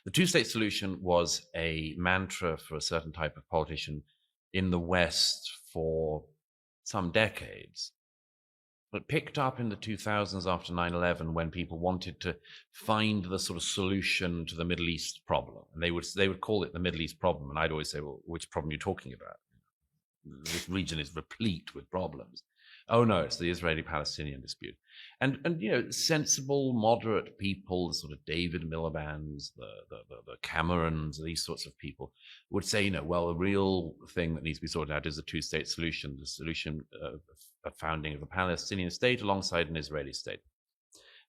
The two-state solution was a mantra for a certain type of politician in the West for some decades. It picked up in the 2000s after 9/11 when people wanted to find the sort of solution to the Middle East problem. And they would call it the Middle East problem. And I'd always say, well, which problem are you talking about? This region is replete with problems. Oh no, it's the Israeli-Palestinian dispute. And sensible, moderate people, the sort of David Miliband's, the Camerons, these sorts of people would say, well, the real thing that needs to be sorted out is a two-state solution, the solution of founding of a Palestinian state alongside an Israeli state.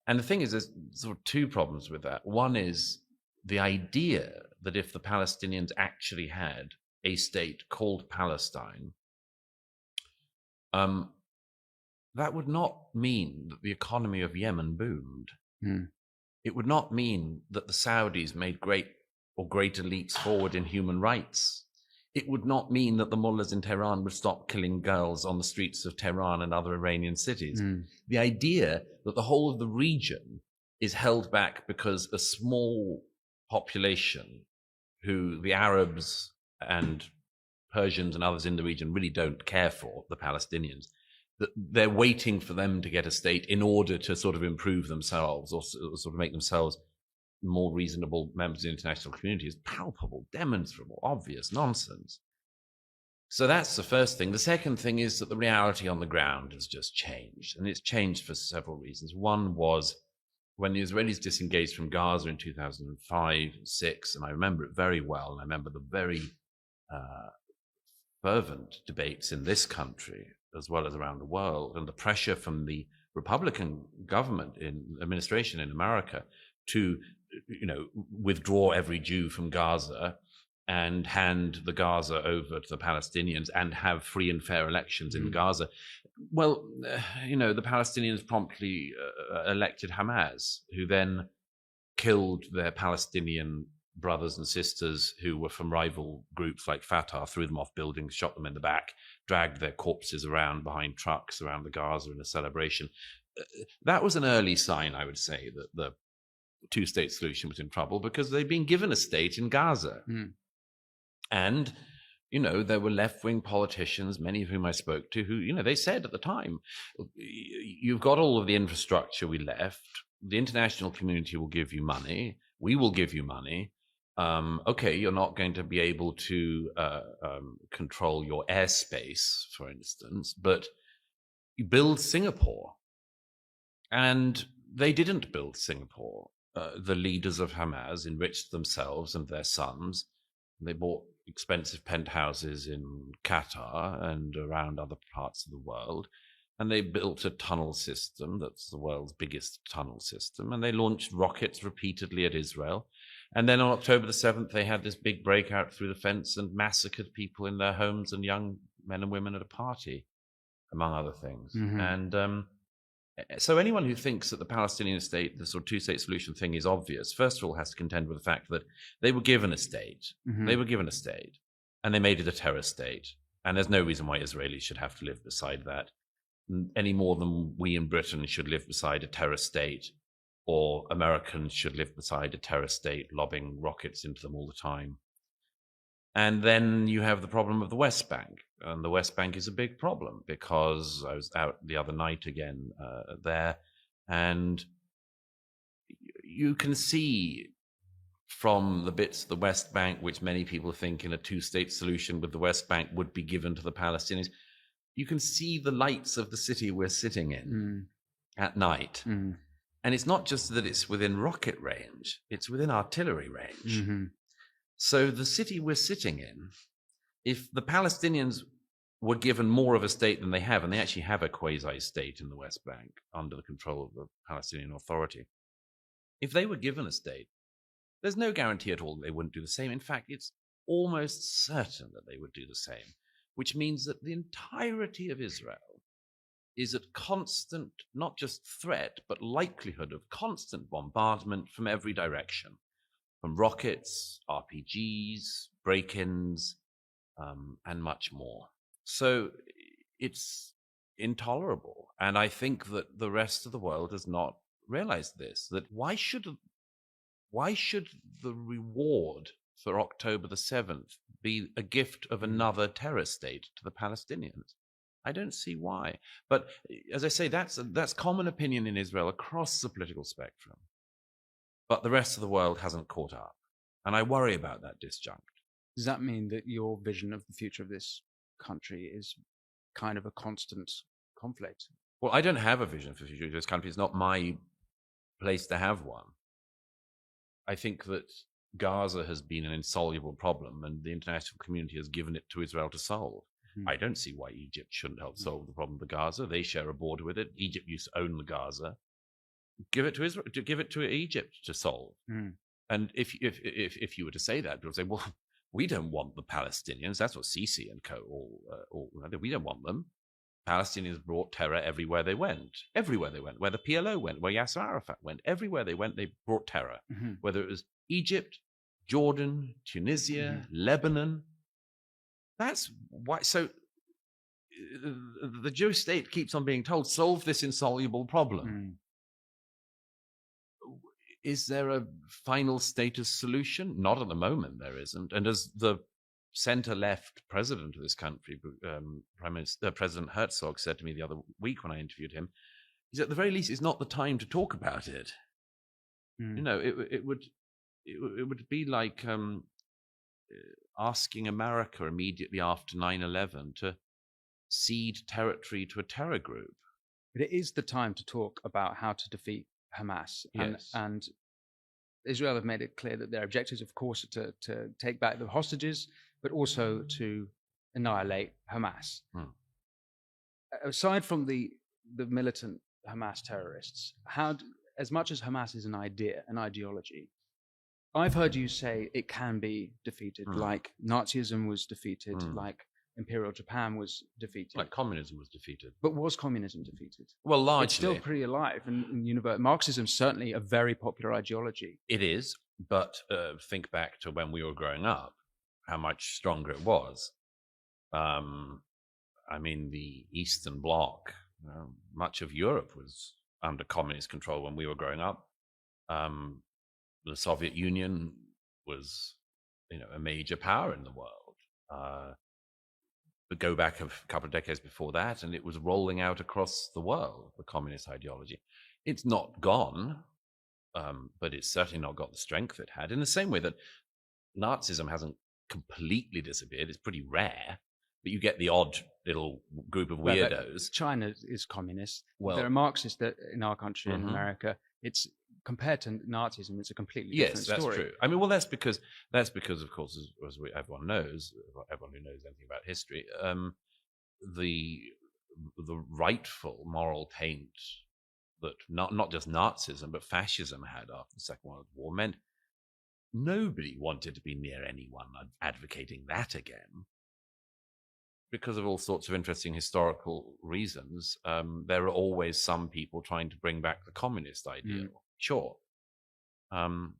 And the thing is, there's sort of two problems with that. One is the idea that if the Palestinians actually had a state called Palestine, that would not mean that the economy of Yemen boomed. It would not mean that the Saudis made greater leaps forward in human rights. It would not mean that the mullahs in Tehran would stop killing girls on the streets of Tehran and other Iranian cities. The idea that the whole of the region is held back because a small population who the Arabs and Persians and others in the region really don't care for, the Palestinians, that they're waiting for them to get a state in order to sort of improve themselves or sort of make themselves more reasonable members of the international community is palpable, demonstrable, obvious nonsense. So that's the first thing. The second thing is that the reality on the ground has just changed, and it's changed for several reasons. One was when the Israelis disengaged from Gaza in 2005, 6, and I remember it very well, and I remember the very fervent debates in this country as well as around the world, and the pressure from the Republican government administration in America to withdraw every Jew from Gaza and hand the Gaza over to the Palestinians and have free and fair elections in Gaza. Well, the Palestinians promptly elected Hamas, who then killed their Palestinian brothers and sisters who were from rival groups like Fatah, threw them off buildings, shot them in the back, dragged their corpses around behind trucks around the Gaza in a celebration. That was an early sign, I would say, that the two-state solution was in trouble because they'd been given a state in Gaza. And, there were left-wing politicians, many of whom I spoke to, who, they said at the time, you've got all of the infrastructure we left. The international community will give you money. We will give you money. Okay, you're not going to be able to control your airspace, for instance, but you build Singapore. And they didn't build Singapore. The leaders of Hamas enriched themselves and their sons. They bought expensive penthouses in Qatar and around other parts of the world. And they built a tunnel system that's the world's biggest tunnel system. And they launched rockets repeatedly at Israel. And then on October the 7th, they had this big breakout through the fence and massacred people in their homes and young men and women at a party, among other things. And so anyone who thinks that the Palestinian state, the sort of two-state solution thing is obvious, first of all has to contend with the fact that they were given a state. They were given a state, and they made it a terror state. And there's no reason why Israelis should have to live beside that, any more than we in Britain should live beside a terror state, or Americans should live beside a terror state lobbing rockets into them all the time. And then you have the problem of the West Bank. And the West Bank is a big problem because I was out the other night again there, and you can see from the bits of the West Bank, which many people think in a two-state solution with the West Bank would be given to the Palestinians, you can see the lights of the city we're sitting in at night. And it's not just that it's within rocket range, it's within artillery range. So the city we're sitting in, if the Palestinians were given more of a state than they have, and they actually have a quasi-state in the West Bank under the control of the Palestinian Authority, if they were given a state, there's no guarantee at all that they wouldn't do the same. In fact, it's almost certain that they would do the same, which means that the entirety of Israel is at constant, not just threat, but likelihood of constant bombardment from every direction, from rockets, RPGs, break-ins, and much more. So it's intolerable. And I think that the rest of the world has not realized this, that why should why should the reward for October the 7th be a gift of another terror state to the Palestinians? I don't see why. But as I say, that's common opinion in Israel across the political spectrum. But the rest of the world hasn't caught up. And I worry about that disjunct. Does that mean that your vision of the future of this country is kind of a constant conflict? Well, I don't have a vision for the future of this country. It's not my place to have one. I think that Gaza has been an insoluble problem, and the international community has given it to Israel to solve. I don't see why Egypt shouldn't help solve the problem of Gaza. They share a border with it. Egypt used to own the Gaza. Give it to Israel. Give it to Egypt to solve. And if you were to say that, people would say, "Well, we don't want the Palestinians." That's what Sisi and co. all we don't want them. Palestinians brought terror everywhere they went. Everywhere they went. Where the PLO went, where Yasser Arafat went, everywhere they went, they brought terror. Whether it was Egypt, Jordan, Tunisia, Lebanon. That's why. So the Jewish state keeps on being told, solve this insoluble problem. Is there a final status solution? Not at the moment, there isn't. And as the center-left president of this country, President Herzog, said to me the other week when I interviewed him, he said, at the very least, it's not the time to talk about it. You know, it would be like asking America immediately after 9/11 to cede territory to a terror group. But it is the time to talk about how to defeat Hamas. Yes. And Israel have made it clear that their objectives, of course, are to take back the hostages, but also to annihilate Hamas. Aside from the militant Hamas terrorists, as much as Hamas is an idea, an ideology, I've heard you say it can be defeated, like Nazism was defeated, like Imperial Japan was defeated. Like communism was defeated. But was communism defeated? Well, largely. It's still pretty alive. And Marxism is certainly a very popular ideology. It is, but think back to when we were growing up, how much stronger it was. I mean, the Eastern Bloc, much of Europe was under communist control when we were growing up. The Soviet Union was, a major power in the world. But go back a couple of decades before that, and it was rolling out across the world, the communist ideology. It's not gone, but it's certainly not got the strength it had. In the same way that Nazism hasn't completely disappeared. It's pretty rare, but you get the odd little group of weirdos. China is communist. Well, there are Marxists in our country, in America. It's compared to Nazism, it's a completely different story. Yes, that's true. I mean, well, that's because, of course, as everyone knows, everyone who knows anything about history, the rightful moral taint that not just Nazism but fascism had after the Second World War meant nobody wanted to be near anyone advocating that again. Because of all sorts of interesting historical reasons, there are always some people trying to bring back the communist ideal. Sure.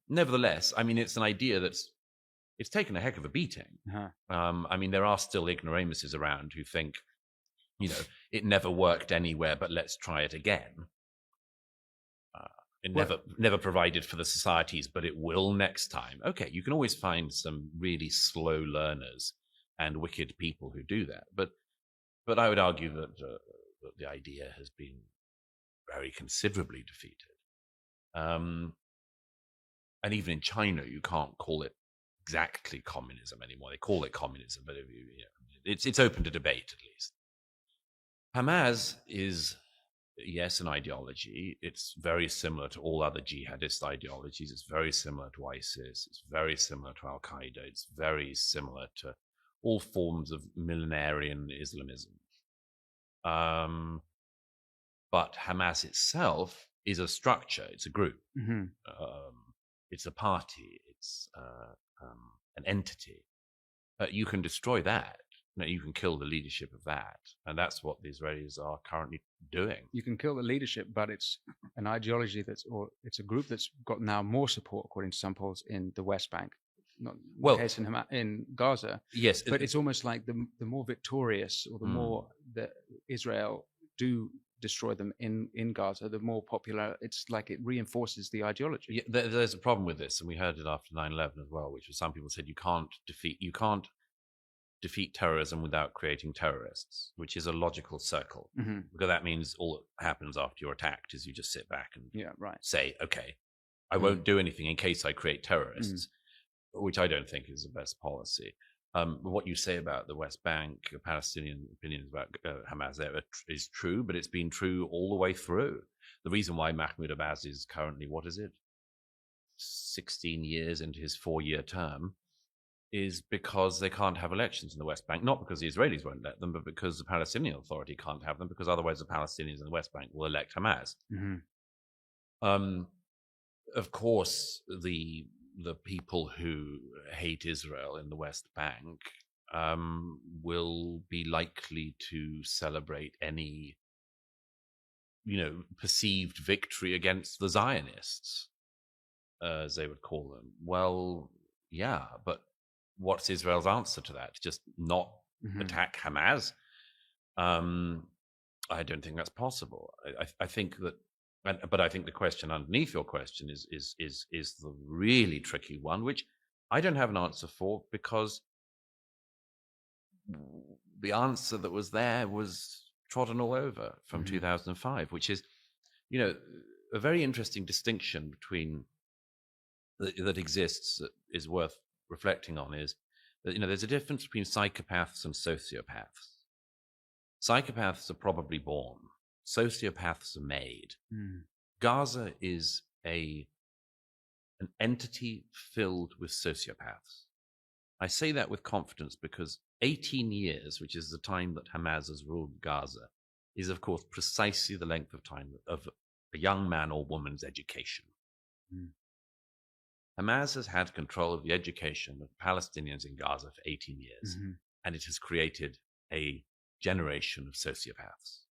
Nevertheless, I mean, it's an idea it's taken a heck of a beating. I mean, there are still ignoramuses around who think, it never worked anywhere, but let's try it again. It never provided for the societies, but it will next time. Okay, you can always find some really slow learners and wicked people who do that. But I would argue that the idea has been very considerably defeated. And even in China, you can't call it exactly communism anymore. They call it communism, but it's open to debate at least. Hamas is, yes, an ideology. It's very similar to all other jihadist ideologies. It's very similar to ISIS. It's very similar to Al-Qaeda. It's very similar to all forms of millenarian Islamism. But Hamas itself is a structure. It's a group. It's a party. It's an entity. You can destroy that. You can kill the leadership of that. And that's what the Israelis are currently doing. You can kill the leadership, but it's an ideology it's a group that's got now more support, according to some polls, in the West Bank. Not the case in Gaza. Yes. But it's almost like the more victorious or the more that Israel do destroy them in Gaza, the more popular it's like it reinforces the ideology. Yeah, there's a problem with this, and we heard it after 9/11 as well, which was some people said you can't defeat terrorism without creating terrorists, which is a logical circle, because that means all that happens after you're attacked is you just sit back and say, okay, I won't do anything in case I create terrorists, which I don't think is the best policy. What you say about the West Bank, Palestinian opinions about Hamas there is true, but it's been true all the way through. The reason why Mahmoud Abbas is currently, 16 years into his 4-year term, is because they can't have elections in the West Bank, not because the Israelis won't let them, but because the Palestinian Authority can't have them, because otherwise the Palestinians in the West Bank will elect Hamas. Of course, the people who hate Israel in the West Bank will be likely to celebrate any, perceived victory against the Zionists, as they would call them. Well, yeah, but what's Israel's answer to that? Just not attack Hamas? I don't think that's possible. I think that, but I think the question underneath your question is the really tricky one, which I don't have an answer for, because the answer that was there was trodden all over from 2005, which is, a very interesting distinction between that exists that is worth reflecting on, is that, there's a difference between psychopaths and sociopaths. Psychopaths are probably born. Sociopaths are made. Gaza is an entity filled with sociopaths. I say that with confidence because 18 years, which is the time that Hamas has ruled Gaza, is of course precisely the length of time of a young man or woman's education. Hamas has had control of the education of Palestinians in Gaza for 18 years, and it has created a generation of sociopaths.